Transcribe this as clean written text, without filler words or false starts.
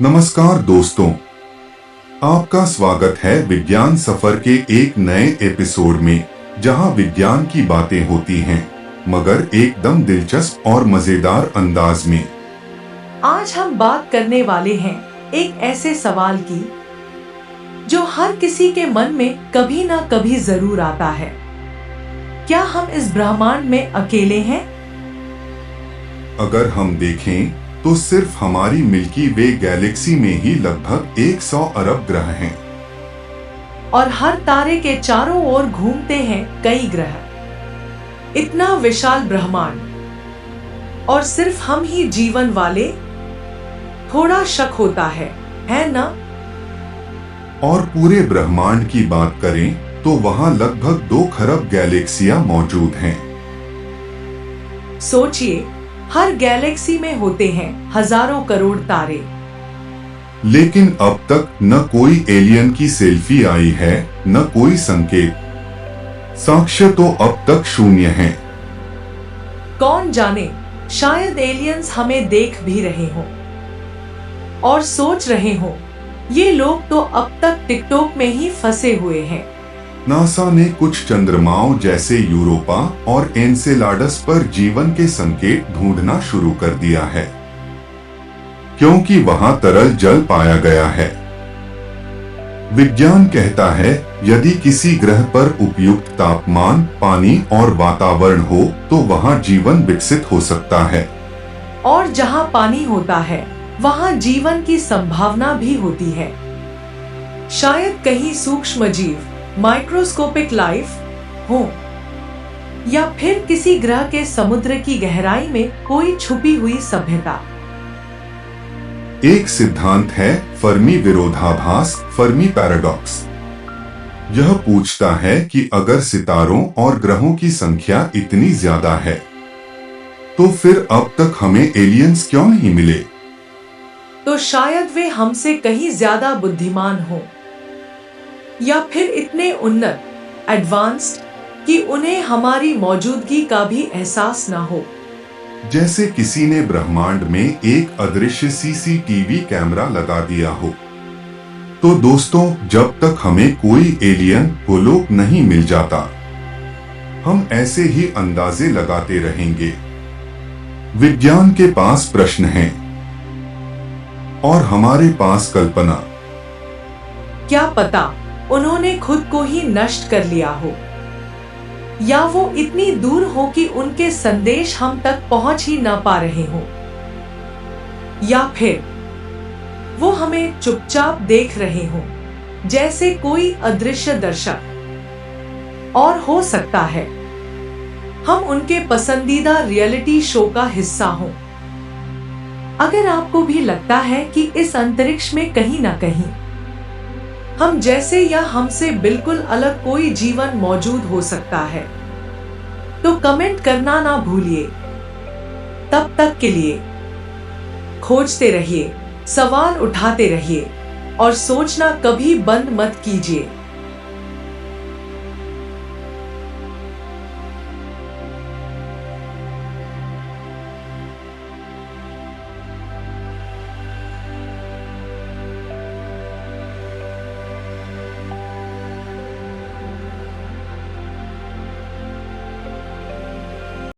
नमस्कार दोस्तों, आपका स्वागत है विज्ञान सफर के एक नए एपिसोड में, जहां विज्ञान की बातें होती हैं, मगर एकदम दिलचस्प और मजेदार अंदाज में। आज हम बात करने वाले हैं एक ऐसे सवाल की जो हर किसी के मन में कभी ना कभी जरूर आता है। क्या हम इस ब्रह्मांड में अकेले हैं? अगर हम देखें तो सिर्फ हमारी मिल्की वे गैलेक्सी में ही लगभग 100 अरब ग्रह हैं। और हर तारे के चारों ओर घूमते हैं कई ग्रह। इतना विशाल ब्रह्मांड और सिर्फ हम ही जीवन वाले, थोड़ा शक होता है ना? और पूरे ब्रह्मांड की बात करें तो वहां लगभग 2 खरब गैलेक्सियां मौजूद हैं। सोचिए, हर गैलेक्सी में होते हैं हजारों करोड़ तारे। लेकिन अब तक न कोई एलियन की सेल्फी आई है, न कोई संकेत। साक्ष्य तो अब तक शून्य हैं। कौन जाने, शायद एलियंस हमें देख भी रहे हों और सोच रहे हों, ये लोग तो अब तक टिकटॉक में ही फंसे हुए हैं। नासा ने कुछ चंद्रमाओं जैसे यूरोपा और एनसेलाडस पर जीवन के संकेत ढूंढना शुरू कर दिया है, क्योंकि वहां तरल जल पाया गया है। विज्ञान कहता है, यदि किसी ग्रह पर उपयुक्त तापमान, पानी और वातावरण हो तो वहां जीवन विकसित हो सकता है। और जहां पानी होता है, वहां जीवन की संभावना भी होती है। शायद कहीं सूक्ष्म जीव, माइक्रोस्कोपिक लाइफ हो, या फिर किसी ग्रह के समुद्र की गहराई में कोई छुपी हुई सभ्यता। एक सिद्धांत है फर्मी विरोधाभास, फर्मी पैराडॉक्स। यह पूछता है कि अगर सितारों और ग्रहों की संख्या इतनी ज्यादा है, तो फिर अब तक हमें एलियंस क्यों नहीं मिले? तो शायद वे हमसे कहीं ज्यादा बुद्धिमान हो, या फिर इतने उन्नत, एडवांस्ड कि उन्हें हमारी मौजूदगी का भी एहसास न हो। जैसे किसी ने ब्रह्मांड में एक अदृश्य सीसीटीवी कैमरा लगा दिया हो। तो दोस्तों, जब तक हमें कोई एलियन गोलोक नहीं मिल जाता, हम ऐसे ही अंदाजे लगाते रहेंगे। विज्ञान के पास प्रश्न हैं और हमारे पास कल्पना। क्या पता उन्होंने खुद को ही नष्ट कर लिया हो, या वो इतनी दूर हो कि उनके संदेश हम तक पहुंच ही ना पा रहे हो, या फिर वो हमें चुपचाप देख रहे हो जैसे कोई अदृश्य दर्शक। और हो सकता है हम उनके पसंदीदा रियलिटी शो का हिस्सा हो। अगर आपको भी लगता है कि इस अंतरिक्ष में कहीं ना कहीं हम जैसे या हमसे बिल्कुल अलग कोई जीवन मौजूद हो सकता है, तो कमेंट करना ना भूलिए। तब तक के लिए खोजते रहिए, सवाल उठाते रहिए और सोचना कभी बंद मत कीजिए।